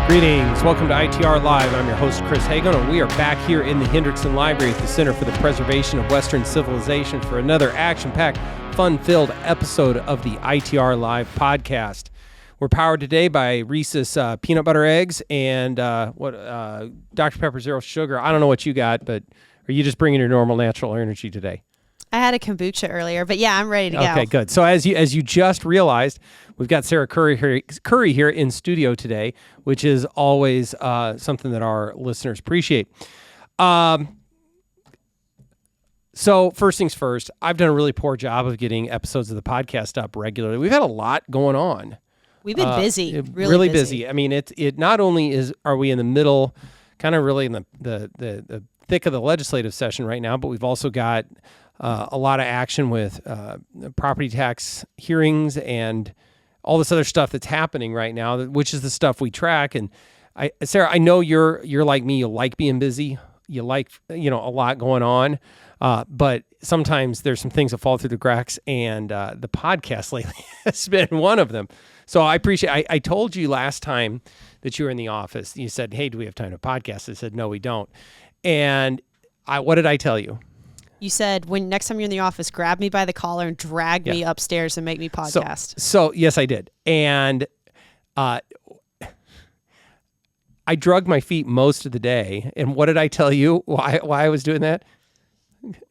Greetings. Welcome to ITR Live. I'm your host, Chris Hagenow, and we are back here in the Henderson Library at the Center for the Preservation of Western Civilization for another action-packed, fun-filled episode of the ITR Live podcast. We're powered today by Reese's peanut butter eggs and Dr. Pepper Zero Sugar. I don't know what you got, but are you just bringing your normal natural energy today? I had a kombucha earlier, but yeah, I'm ready to go. Okay, good. So as you just realized, we've got Sarah Curry here in studio today, which is always something that our listeners appreciate. So first things first, I've done a really poor job of getting episodes of the podcast up regularly. We've had a lot going on. We've been busy, really busy. I mean, it not only are we in the middle, kind of really in the thick of the legislative session right now, but we've also got a lot of action with property tax hearings and all this other stuff that's happening right now, which is the stuff we track. And Sarah, I know you're like me. You like being busy. You like a lot going on. But sometimes there's some things that fall through the cracks, and the podcast lately has been one of them. So I appreciate. I told you last time that you were in the office. You said, "Hey, do we have time to podcast?" I said, "No, we don't." And what did I tell you? You said, when next time you're in the office, grab me by the collar and drag me upstairs and make me podcast. So yes, I did. And I drug my feet most of the day. And what did I tell you why I was doing that?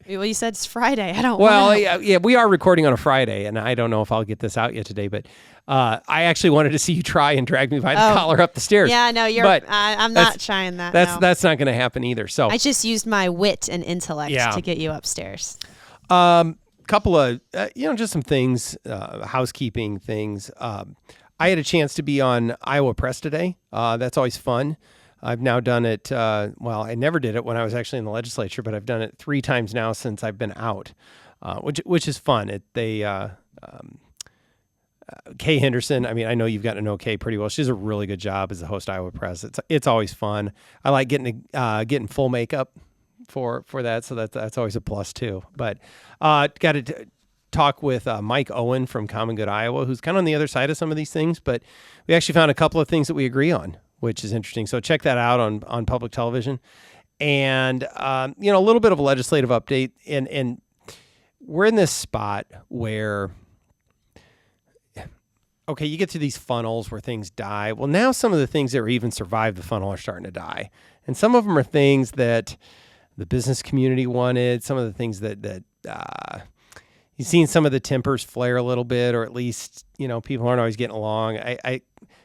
Well, you said it's Friday. I don't Well, know. yeah, we are recording on a Friday, and I don't know if I'll get this out yet today, but I actually wanted to see you try and drag me by the collar up the stairs. Yeah, no, I'm not trying that. That's not going to happen either. So I just used my wit and intellect to get you upstairs. Couple of, just some things, housekeeping things. I had a chance to be on Iowa Press today. That's always fun. I've now done it, I never did it when I was actually in the legislature, but I've done it 3 times now since I've been out, which is fun. Kay Henderson, I mean, I know you've gotten to know Kay pretty well. She does a really good job as the host of Iowa Press. It's always fun. I like getting full makeup for that, so that's always a plus too. But got to talk with Mike Owen from Common Good Iowa, who's kind of on the other side of some of these things, but we actually found a couple of things that we agree on, which is interesting. So check that out on public television. And, a little bit of a legislative update. And we're in this spot where, okay, you get to these funnels where things die. Well, now some of the things that even survive the funnel are starting to die. And some of them are things that the business community wanted, some of the things that you've seen some of the tempers flare a little bit, or at least, people aren't always getting along. A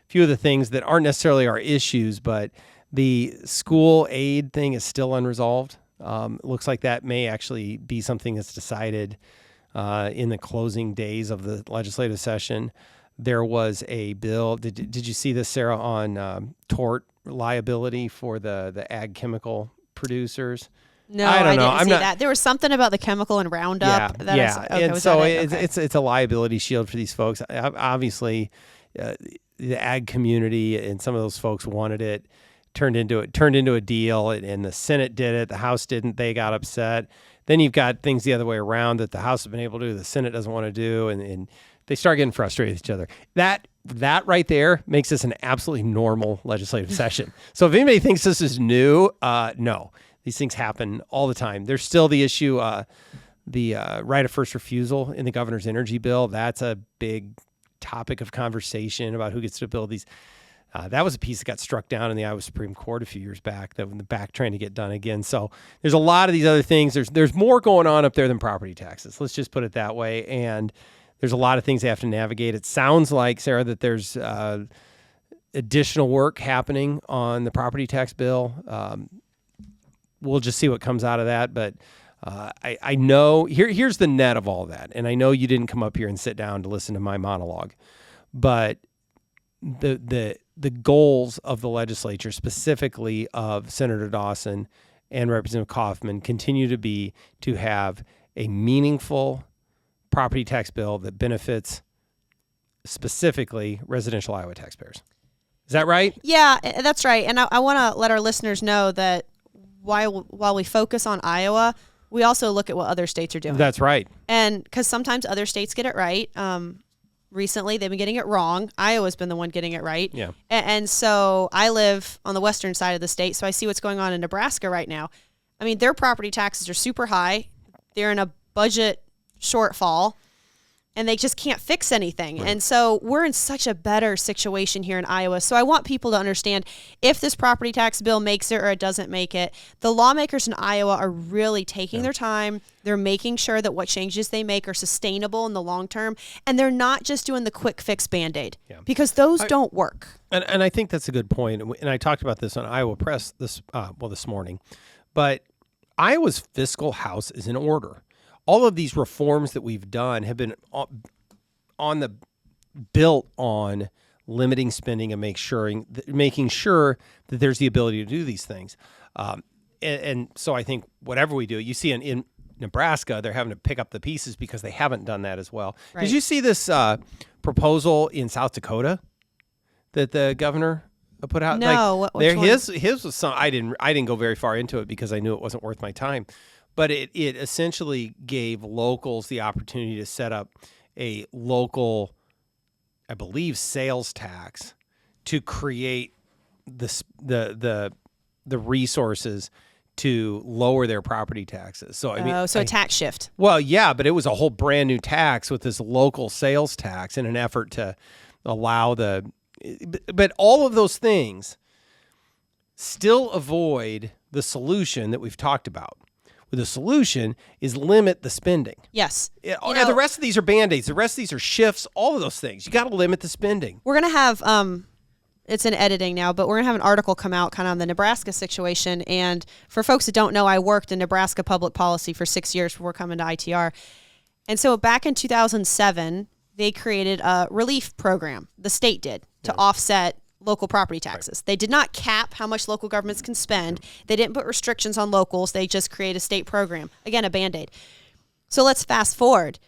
few of the things that aren't necessarily our issues, but the school aid thing is still unresolved. It looks like that may actually be something that's decided in the closing days of the legislative session. There was a bill. Did you see this, Sarah, on tort liability for the ag chemical producers? No, I didn't see that. There was something about the chemical and Roundup. And so it's a liability shield for these folks. Obviously, the ag community and some of those folks wanted it. Turned into a deal, and the Senate did it. The House didn't. They got upset. Then you've got things the other way around that the House has been able to do, the Senate doesn't want to do, and they start getting frustrated with each other. That right there makes this an absolutely normal legislative session. So if anybody thinks this is new, no. These things happen all the time. There's still the issue, the right of first refusal in the governor's energy bill. That's a big topic of conversation about who gets to build these. That was a piece that got struck down in the Iowa Supreme Court a few years back, that when the back trying to get done again. So there's a lot of these other things. There's more going on up there than property taxes. Let's just put it that way. And there's a lot of things they have to navigate. It sounds like, Sarah, that there's additional work happening on the property tax bill. We'll just see what comes out of that. But I know here's the net of all that. And I know you didn't come up here and sit down to listen to my monologue, but the goals of the legislature, specifically of Senator Dawson and Representative Kaufman, continue to be to have a meaningful property tax bill that benefits specifically residential Iowa taxpayers. Is that right? Yeah, that's right. And I want to let our listeners know that while we focus on Iowa, we also look at what other states are doing. That's right. And because sometimes other states get it right. recently. They've been getting it wrong. Iowa's been the one getting it right. Yeah. And so I live on the western side of the state, so I see what's going on in Nebraska right now. I mean, their property taxes are super high. They're in a budget shortfall, and they just can't fix anything. Right. And so we're in such a better situation here in Iowa. So I want people to understand, if this property tax bill makes it or it doesn't make it, the lawmakers in Iowa are really taking their time. They're making sure that what changes they make are sustainable in the long term, and they're not just doing the quick fix Band-Aid, because those don't work. And I think that's a good point. And I talked about this on Iowa Press this morning. But Iowa's fiscal house is in order. All of these reforms that we've done have been built on limiting spending and making sure that there's the ability to do these things. And so I think whatever we do, you see in Nebraska, they're having to pick up the pieces because they haven't done that as well. Right. Did you see this proposal in South Dakota that the governor put out? No, his was some. I didn't go very far into it because I knew it wasn't worth my time. But it essentially gave locals the opportunity to set up a local, I believe, sales tax to create the resources to lower their property taxes. So a tax shift. Well, yeah, but it was a whole brand new tax with this local sales tax in an effort to allow but all of those things still avoid the solution that we've talked about. The solution is limit the spending. Yes. The rest of these are Band-Aids. The rest of these are shifts, all of those things. You got to limit the spending. We're going to have, it's in editing now, but we're going to have an article come out kind of on the Nebraska situation. And for folks that don't know, I worked in Nebraska public policy for 6 years before coming to ITR. And so back in 2007, they created a relief program. The state did to offset local property taxes. Right. They did not cap how much local governments can spend. They didn't put restrictions on locals. They just create a state program. Again, a Band-Aid. So let's fast forward.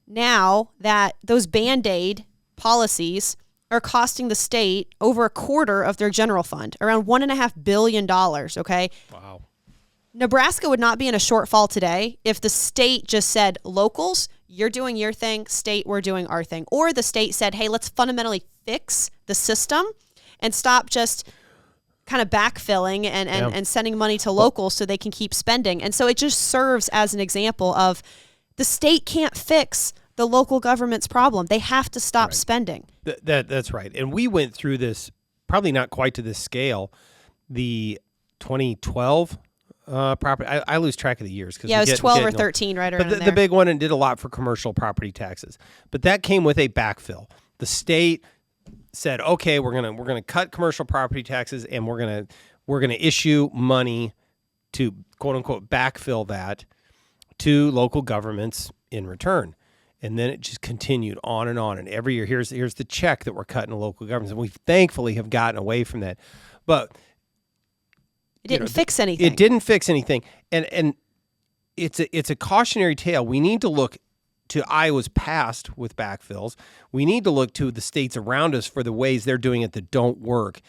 Now that those Band-Aid policies are costing the state over a quarter of their general fund, around $1.5 billion, okay? Wow. Nebraska would not be in a shortfall today if the state just said, locals, you're doing your thing, state, we're doing our thing. Or the state said, hey, let's fundamentally fix the system and stop just kind of backfilling and sending money to locals so they can keep spending. And so it just serves as an example of the state can't fix the local government's problem. They have to stop spending. That's right. And we went through this, probably not quite to this scale, the 2012 property. I lose track of the years. Yeah, it was 12 or 13 right around there. But the big one, and did a lot for commercial property taxes. But that came with a backfill. The state said, okay, we're gonna cut commercial property taxes, and we're gonna issue money to quote unquote backfill that to local governments in return. And then it just continued on, and every year here's the check that we're cutting to local governments, and we thankfully have gotten away from that. But it didn't fix anything. It didn't fix anything, and it's a cautionary tale. We need to look to Iowa's past with backfills. We need to look to the states around us for the ways they're doing it that don't work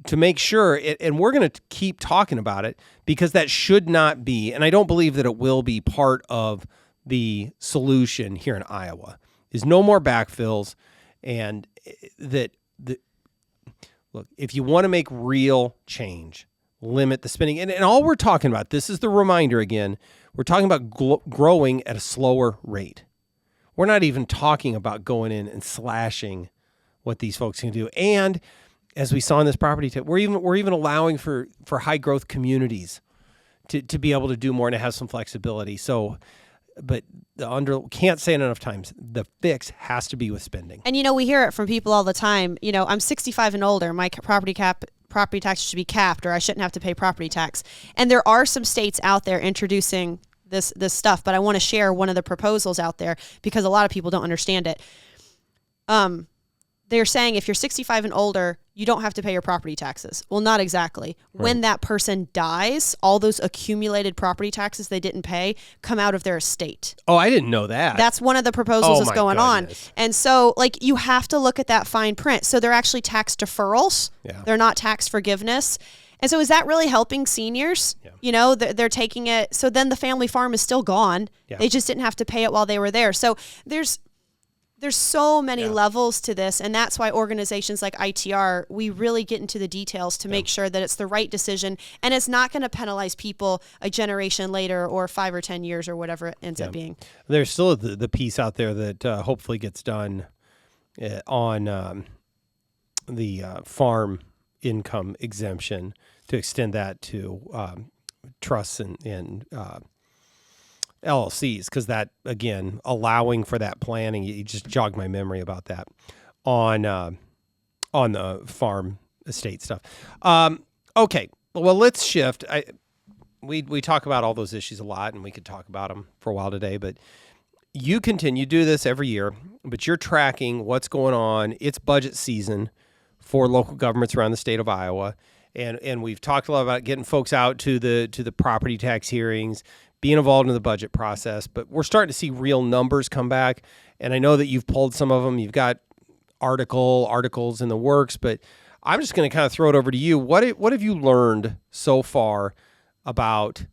to make sure, and we're going to keep talking about it because that should not be, and I don't believe that it will be part of the solution here in Iowa, is no more backfills, and look, if you want to make real change, limit the spending. And all we're talking about, this is the reminder again, we're talking about growing at a slower rate. We're not even talking about going in and slashing what these folks can do. And as we saw in this property tip, we're even allowing for high growth communities to be able to do more and to have some flexibility. So, but can't say it enough times, the fix has to be with spending. And we hear it from people all the time. I'm 65 and older. My property tax should be capped, or I shouldn't have to pay property tax. And there are some states out there introducing this stuff, but I want to share one of the proposals out there because a lot of people don't understand it. They're saying if you're 65 and older, you don't have to pay your property taxes. Well, not exactly. Right. When that person dies, all those accumulated property taxes they didn't pay come out of their estate. Oh, I didn't know that. That's one of the proposals that's going on. And so, you have to look at that fine print. So they're actually tax deferrals. Yeah. They're not tax forgiveness. And so is that really helping seniors? Yeah. They're taking it. So then the family farm is still gone. Yeah. They just didn't have to pay it while they were there. So there's there's so many levels to this, and that's why organizations like ITR, we really get into the details to make sure that it's the right decision, and it's not going to penalize people a generation later or 5 or 10 years or whatever it ends up being. There's still the piece out there that hopefully gets done on the farm income exemption to extend that to trusts and LLCs, because that, again, allowing for that planning, you just jogged my memory about that on the farm estate stuff. Okay, well, let's shift. We talk about all those issues a lot, and we could talk about them for a while today, but you do this every year, but you're tracking what's going on. It's budget season for local governments around the state of Iowa, and we've talked a lot about getting folks out to the property tax hearings, being involved in the budget process, but we're starting to see real numbers come back. And I know that you've pulled some of them. You've got articles in the works, but I'm just going to kind of throw it over to you. What have you learned so far about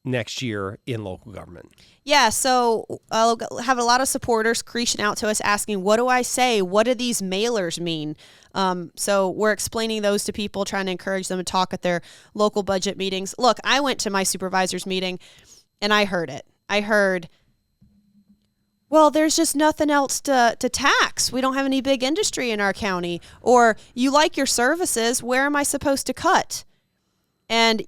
next year in local government? Yeah, so I'll have a lot of supporters reaching out to us asking, what do I say? What do these mailers mean? So we're explaining those to people, trying to encourage them to talk at their local budget meetings. Look, I went to my supervisor's meeting, and I heard it. I heard, well, there's just nothing else to tax. We don't have any big industry in our county. Or, you like your services, where am I supposed to cut? And,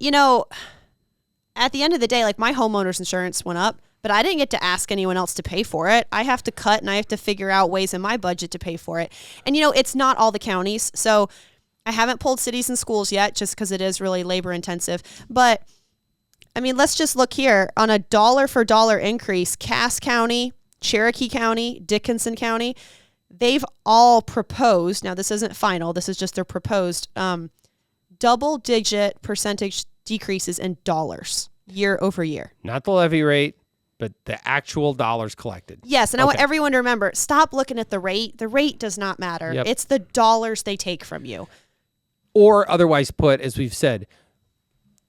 at the end of the day, like, my homeowner's insurance went up, but I didn't get to ask anyone else to pay for it. I have to cut, and I have to figure out ways in my budget to pay for it. And, it's not all the counties. So I haven't pulled cities and schools yet, just because it is really labor intensive. But let's just look here. On a dollar for dollar increase, Cass County, Cherokee County, Dickinson County, they've all proposed, now this isn't final, this is just their proposed, double-digit percentage decreases in dollars year over year. Not the levy rate, but the actual dollars collected. Yes, and I want everyone to remember, stop looking at the rate. The rate does not matter. Yep. It's the dollars they take from you. Or otherwise put, as we've said,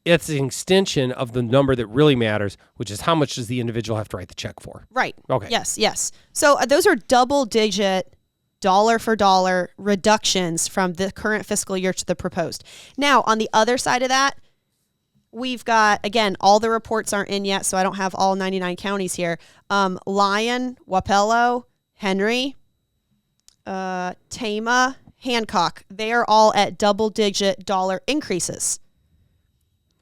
it's an extension of the number that really matters, which is how much does the individual have to write the check for. Right. Okay. Yes. So those are double-digit dollar for dollar reductions from the current fiscal year to the proposed. Now, on the other side of that, we've got, again, all the reports aren't in yet, so I don't have all 99 counties here. Lyon, Wapello, Henry, Tama, Hancock, they are all at double-digit dollar increases.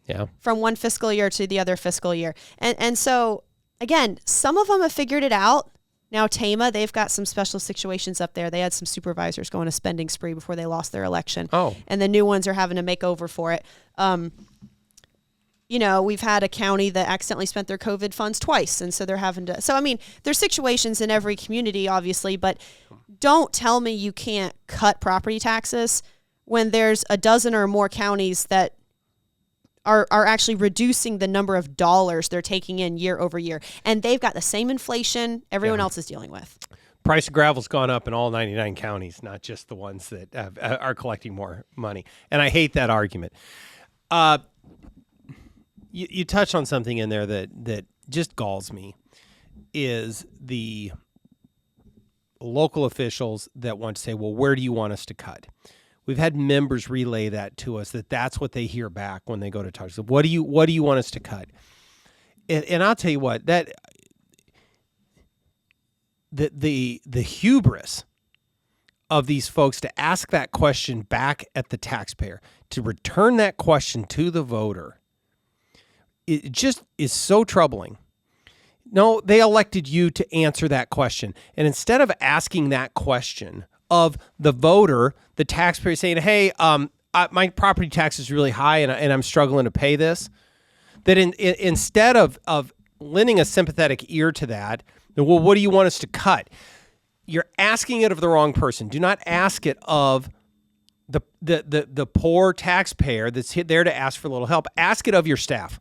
Yeah. From one fiscal year to the other fiscal year. And so, again, some of them have figured it out. Now, Tama, they've got some special situations up there. They had some supervisors going a spending spree before they lost their election. Oh. And the new ones are having to make over for it. We've had a county that accidentally spent their COVID funds twice, and so they're having to. So, there's situations in every community, obviously, but don't tell me you can't cut property taxes when there's a dozen or more counties that are actually reducing the number of dollars they're taking in year over year. And they've got the same inflation everyone else is dealing with. Price of gravel's gone up in all 99 counties, not just the ones that are collecting more money. And I hate that argument. You touched on something in there that just galls me, is the local officials that want to say, well, where do you want us to cut? We've had members relay that to us, that's what they hear back when they go to talk. So what do you want us to cut? And I'll tell you what, that the hubris of these folks to ask that question back at the taxpayer, to return that question to the voter, it just is so troubling. No, they elected you to answer that question. And instead of asking that question of the voter, the taxpayer saying, hey, my property tax is really high and I'm struggling to pay this, that instead of lending a sympathetic ear to that, well, what do you want us to cut? You're asking it of the wrong person. Do not ask it of the poor taxpayer that's there to ask for a little help. Ask it of your staff.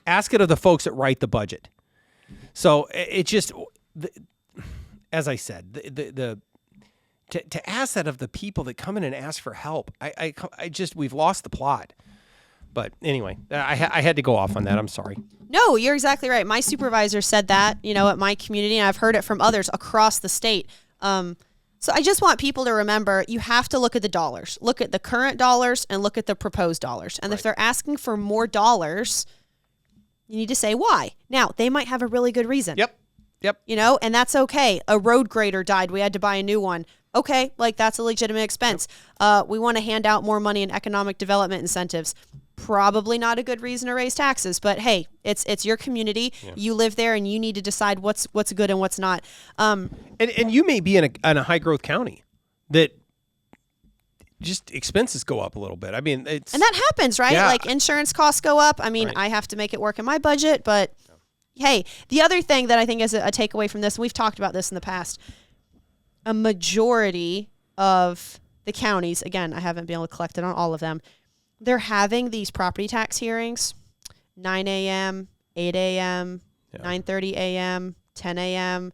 Ask it of the folks that write the budget. So it just, as I said, to ask that of the people that come in and ask for help, we've lost the plot. But anyway, I had to go off on that. I'm sorry. No, you're exactly right. My supervisor said that, at my community, and I've heard it from others across the state. So I just want people to remember, you have to look at the dollars. Look at the current dollars and look at the proposed dollars. And if they're asking for more dollars, you need to say why. Now, they might have a really good reason. Yep. And that's okay. A road grader died. We had to buy a new one. Okay, that's a legitimate expense. We want to hand out more money in economic development incentives. Probably not a good reason to raise taxes, but hey, it's your community. Yeah. You live there, and you need to decide what's good and what's not. And you may be in a high growth county that just expenses go up a little bit. I mean, and that happens, right? Yeah. Like insurance costs go up. I mean, right. I have to make it work in my budget, but hey, the other thing that I think is a takeaway from this, and we've talked about this in the past, a majority of the counties, again, I haven't been able to collect it on all of them, they're having these property tax hearings 9 a.m., 8 a.m., 9:30 a.m., 10 a.m.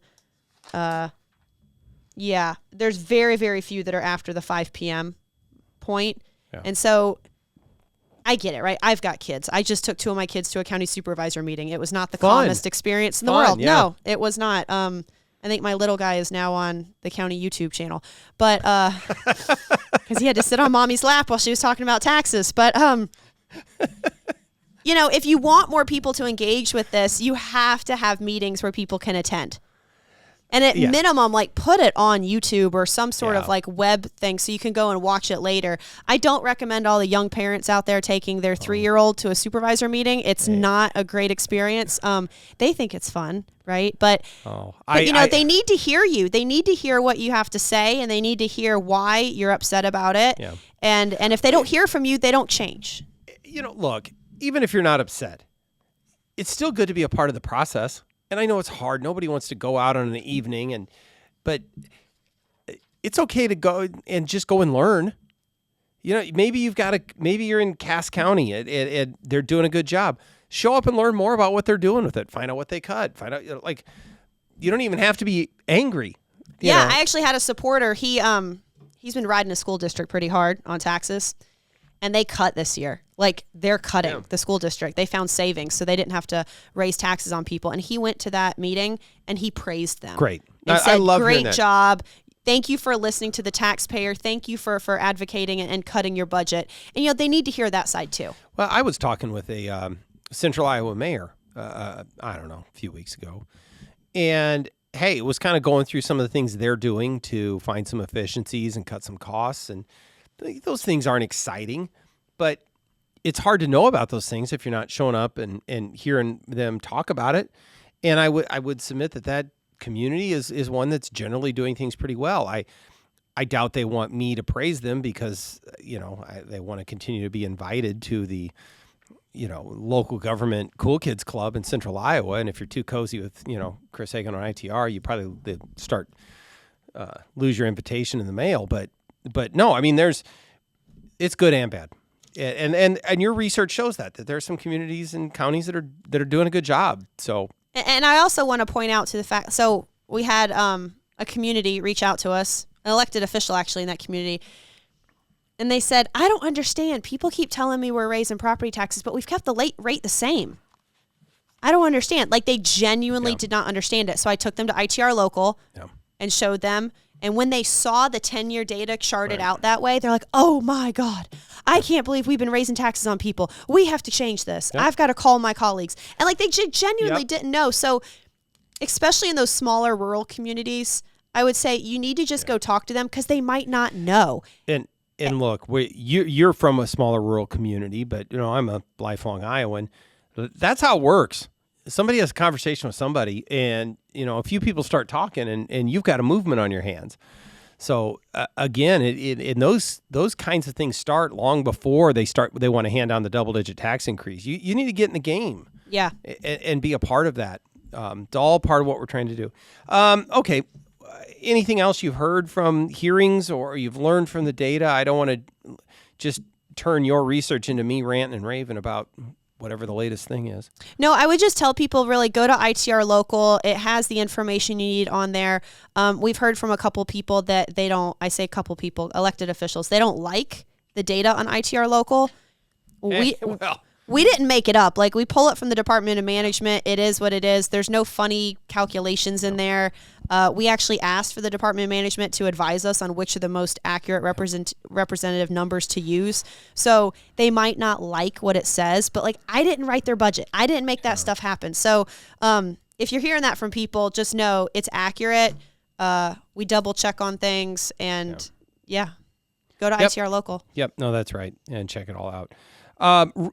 There's very, very few that are after the 5 p.m. point. Yeah. And so I get it, right? I've got kids. I just took 2 of my kids to a county supervisor meeing. It was not the calmest experience in the world. Yeah. No, it was not. I think my little guy is now on the county YouTube channel, but because he had to sit on mommy's lap while she was talking about taxes. But if you want more people to engage with this, you have to have meetings where people can attend. And at minimum, put it on YouTube or some sort of web thing so you can go and watch it later. I don't recommend all the young parents out there taking their 3-year-old to a supervisor meeting. It's not a great experience. They think it's fun, right? But they need to hear you. They need to hear what you have to say, and they need to hear why you're upset about it. Yeah. And if they don't hear from you, they don't change. Look, even if you're not upset, it's still good to be a part of the process. And I know it's hard. Nobody wants to go out on an evening, but it's okay to go and just go and learn. Maybe you're in Cass County and they're doing a good job. Show up and learn more about what they're doing with it. Find out what they cut. Find out, you don't even have to be angry. I actually had a supporter. He's been riding a school district pretty hard on taxes, and they cut this year. They're cutting the school district. They found savings, so they didn't have to raise taxes on people. And he went to that meeting, and he praised them. Great. And said, I love great job. Thank you for listening to the taxpayer. Thank you for advocating and cutting your budget. And, they need to hear that side, too. Well, I was talking with a Central Iowa mayor, I don't know, a few weeks ago. And, hey, it was kind of going through some of the things they're doing to find some efficiencies and cut some costs. And those things aren't exciting, but it's hard to know about those things if you're not showing up and hearing them talk about it. And I would submit that community is one that's generally doing things pretty well. I doubt they want me to praise them because, they want to continue to be invited to the, local government Cool Kids Club in Central Iowa. And if you're too cozy with, Chris Hagenow on ITR, you probably lose your invitation in the mail. But no, I mean, it's good and bad. And your research shows that there are some communities and counties that are doing a good job. So, and I also want to point out to the fact. So we had a community reach out to us, an elected official actually in that community, and they said, "I don't understand. People keep telling me we're raising property taxes, but we've kept the rate the same. I don't understand." They genuinely did not understand it. So I took them to ITR Local and showed them. And when they saw the 10-year data charted out that way, they're like, "Oh my God, I can't believe we've been raising taxes on people. We have to change this. I've got to call my colleagues." And they genuinely didn't know. So especially in those smaller rural communities, I would say you need to just go talk to them because they might not know. And look, you're from a smaller rural community, but I'm a lifelong Iowan. That's how it works. Somebody has a conversation with somebody, and a few people start talking, and you've got a movement on your hands. So again, in those kinds of things start long before they want to hand down the double-digit tax increase. You need to get in the game, and be a part of that. It's all part of what we're trying to do. Okay, anything else you've heard from hearings or you've learned from the data? I don't want to just turn your research into me ranting and raving about whatever the latest thing is. No, I would just tell people really go to ITR Local. It has the information you need on there. We've heard from a couple people that they don't, I say a couple people, elected officials, they don't like the data on ITR Local. We didn't make it up. Like, we pull it from the Department of Management. It is what it is. There's no funny calculations in there. We actually asked for the Department of Management to advise us on which are the most accurate representative numbers to use. So they might not like what it says, but like, I didn't write their budget. I didn't make that stuff happen. So if you're hearing that from people, just know it's accurate. We double check on things, and go to ITR Local. Yep. No, that's right. And check it all out.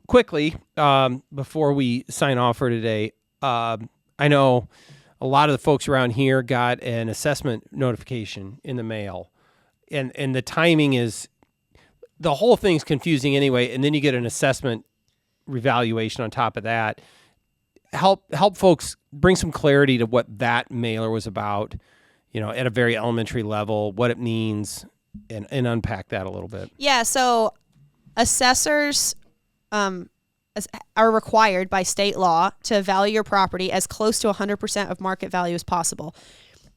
Quickly, before we sign off for today, I know a lot of the folks around here got an assessment notification in the mail, and the timing is, the whole thing's confusing anyway. And then you get an assessment revaluation on top of that. Help folks bring some clarity to what that mailer was about, at a very elementary level, what it means, and unpack that a little bit. Yeah. So assessors are required by state law to value your property as close to 100% of market value as possible.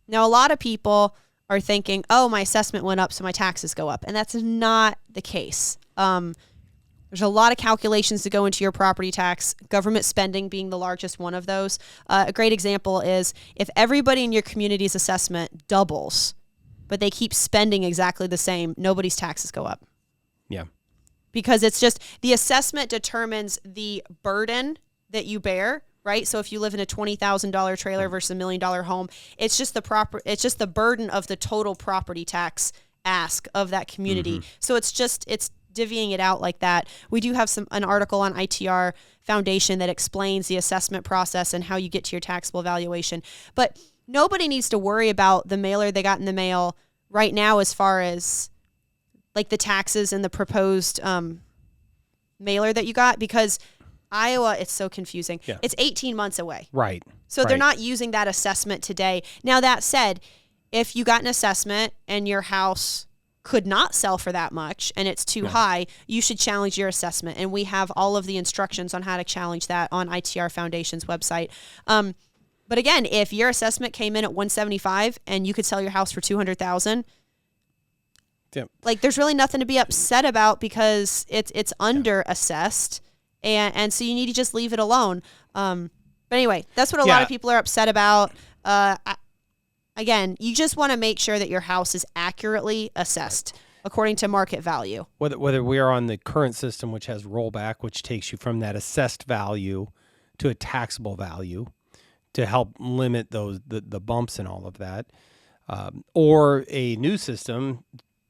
Now, a lot of people are thinking, oh, my assessment went up, so my taxes go up. And that's not the case. There's a lot of calculations that go into your property tax, government spending being the largest one of those. A great example is if everybody in your community's assessment doubles, but they keep spending exactly the same, nobody's taxes go up. Yeah. Because it's just, the assessment determines the burden that you bear, right? So if you live in a $20,000 trailer versus $1 million home, it's just the burden of the total property tax ask of that community. Mm-hmm. So it's divvying it out like that. We do have an article on ITR Foundation that explains the assessment process and how you get to your taxable valuation. But nobody needs to worry about the mailer they got in the mail right now as far as like the taxes and the proposed mailer that you got, because Iowa, it's so confusing. Yeah. It's 18 months away. Right. So they're not using that assessment today. Now, that said, if you got an assessment and your house could not sell for that much and it's too high, you should challenge your assessment. And we have all of the instructions on how to challenge that on ITR Foundation's website. But again, if your assessment came in at 175 and you could sell your house for 200,000, like, there's really nothing to be upset about, because it's under assessed, and so you need to just leave it alone. But anyway, that's what a lot of people are upset about. Again, you just want to make sure that your house is accurately assessed according to market value. Whether we are on the current system, which has rollback, which takes you from that assessed value to a taxable value to help limit the bumps and all of that, or a new system,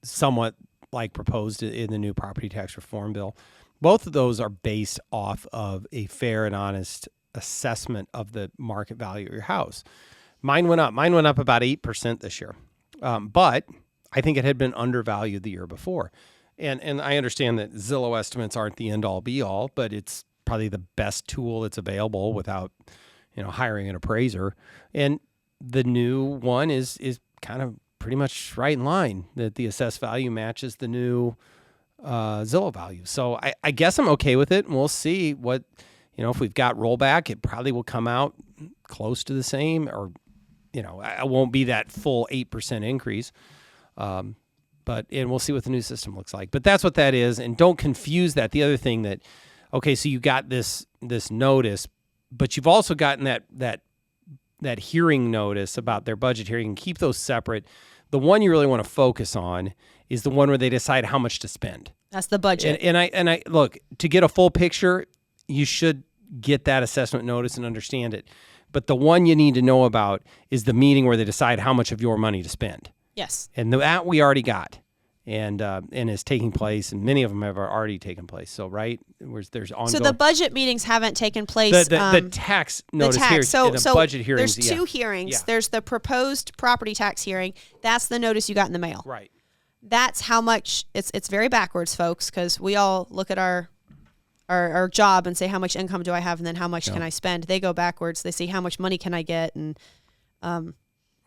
somewhat like proposed in the new property tax reform bill. Both of those are based off of a fair and honest assessment of the market value of your house. Mine went up. Mine went up about 8% this year. But I think it had been undervalued the year before. And I understand that Zillow estimates aren't the end all be all, but it's probably the best tool that's available without, hiring an appraiser. And the new one is kind of pretty much right in line, that the assessed value matches the new Zillow value. So I guess I'm okay with it, and we'll see what, if we've got rollback, it probably will come out close to the same, or, it won't be that full 8% increase. And we'll see what the new system looks like. But that's what that is, and don't confuse that. The other thing that, okay, so you got this notice, but you've also gotten that hearing notice about their budget hearing, and keep those separate. The one you really want to focus on is the one where they decide how much to spend. That's the budget. And I look, to get a full picture, you should get that assessment notice and understand it. But the one you need to know about is the meeting where they decide how much of your money to spend. Yes. And that we already got, and is taking place, and many of them have already taken place. So there's ongoing. So the budget meetings haven't taken place. The tax notice here, the budget hearings. There's two hearings. Yeah. There's the proposed property tax hearing. That's the notice you got in the mail. Right. That's how much. It's very backwards, folks, because we all look at our job and say, how much income do I have, and then how much can I spend? They go backwards. They say, how much money can I get? And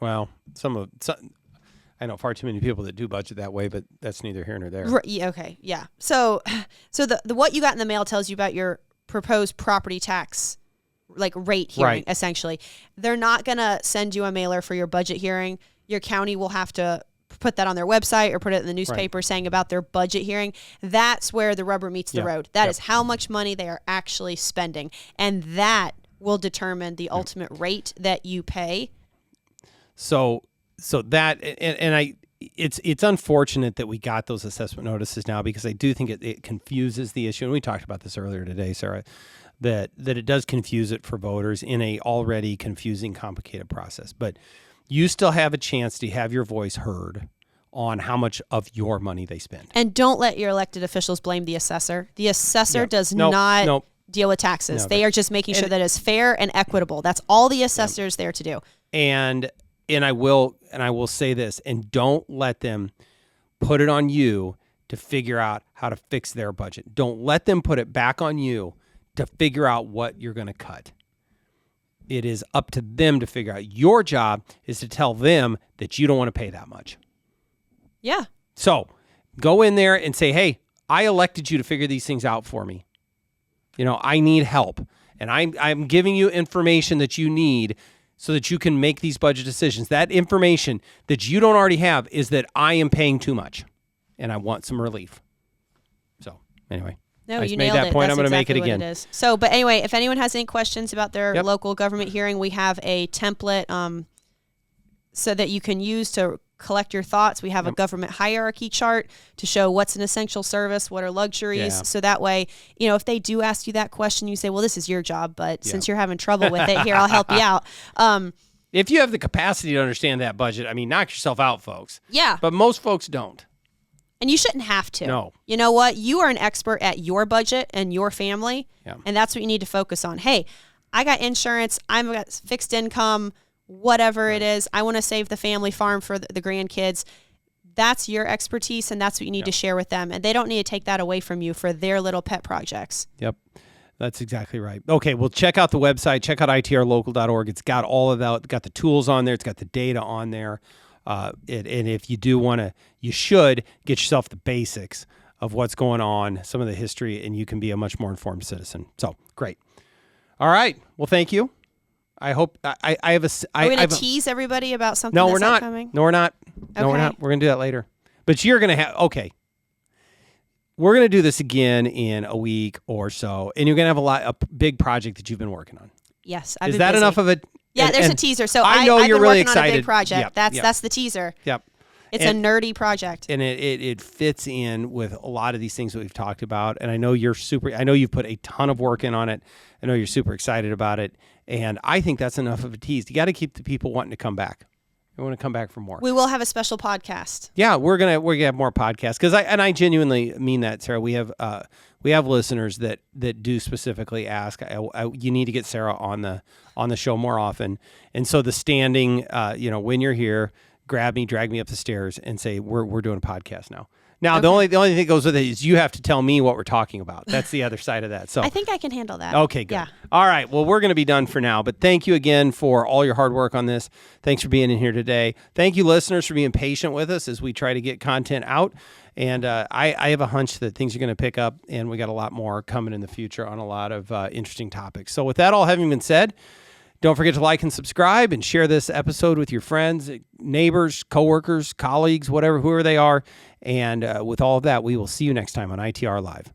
well, I know far too many people that do budget that way, but that's neither here nor there. Okay, yeah. So the what you got in the mail tells you about your proposed property tax rate hearing, essentially. They're not going to send you a mailer for your budget hearing. Your county will have to put that on their website or put it in the newspaper saying about their budget hearing. That's where the rubber meets the road. That is how much money they are actually spending. And that will determine the ultimate rate that you pay. So that, and it's unfortunate that we got those assessment notices now, because I do think it confuses the issue. And we talked about this earlier today, Sarah, that it does confuse it for voters in a already confusing, complicated process. But you still have a chance to have your voice heard on how much of your money they spend. And don't let your elected officials blame the assessor. The assessor does not deal with taxes. They are just making sure that it's fair and equitable. That's all the assessor is there to do. And I will say this, and don't let them put it on you to figure out how to fix their budget. Don't let them put it back on you to figure out what you're going to cut. It is up to them to figure out. Your job is to tell them that you don't want to pay that much. Yeah. So go in there and say, hey, I elected you to figure these things out for me. I need help. And I'm giving you information that you need so that you can make these budget decisions. That information that you don't already have is that I am paying too much and I want some relief. So anyway. No, you made that point. I'm going to make it again. It is. So, but anyway, if anyone has any questions about their local government hearing, we have a template so that you can use to collect your thoughts. We have a government hierarchy chart to show what's an essential service, what are luxuries. Yeah. So that way, if they do ask you that question, you say, well, this is your job, but since you're having trouble with it, here, I'll help you out. If you have the capacity to understand that budget, knock yourself out, folks. Yeah. But most folks don't. And you shouldn't have to. No. You know what? You are an expert at your budget and your family, and that's what you need to focus on. Hey, I got insurance. I've got fixed income, whatever it is. I want to save the family farm for the grandkids. That's your expertise, and that's what you need to share with them. And they don't need to take that away from you for their little pet projects. Yep. That's exactly right. Okay, well, check out the website. Check out itrlocal.org. It's got all of that. It's got the tools on there. It's got the data on there. And if you do want to, you should get yourself the basics of what's going on, some of the history, and you can be a much more informed citizen. So, great. All right. Well, thank you. I hope I have a. Are we going to tease everybody about something that's upcoming? No, we're not. Okay. No, we're not. We're going to do that later. But you're going to have, okay. We're going to do this again in a week or so, and you're going to have a big project that you've been working on. Yes. Is that busy. Enough of it? Yeah, there's a teaser. So I know you're really excited. On a big project. Yep, that's the teaser. Yep. It's a nerdy project. And it fits in with a lot of these things that we've talked about. And I know you've put a ton of work in on it. I know you're super excited about it. And I think that's enough of a tease. You got to keep the people wanting to come back. We want to come back for more. We will have a special podcast. Yeah, we're gonna have more podcasts because I genuinely mean that, Sarah. We have listeners that do specifically ask. You need to get Sarah on the show more often. And so the standing, when you're here, grab me, drag me up the stairs, and say we're doing a podcast now. Now, okay. the only thing that goes with it is you have to tell me what we're talking about. That's the other side of that. So I think I can handle that. Okay, good. Yeah. All right. Well, we're going to be done for now. But thank you again for all your hard work on this. Thanks for being in here today. Thank you, listeners, for being patient with us as we try to get content out. And I have a hunch that things are going to pick up, and we got a lot more coming in the future on a lot of interesting topics. So with that all having been said, don't forget to like and subscribe and share this episode with your friends, neighbors, coworkers, colleagues, whoever they are. And with all of that, we will see you next time on ITR Live.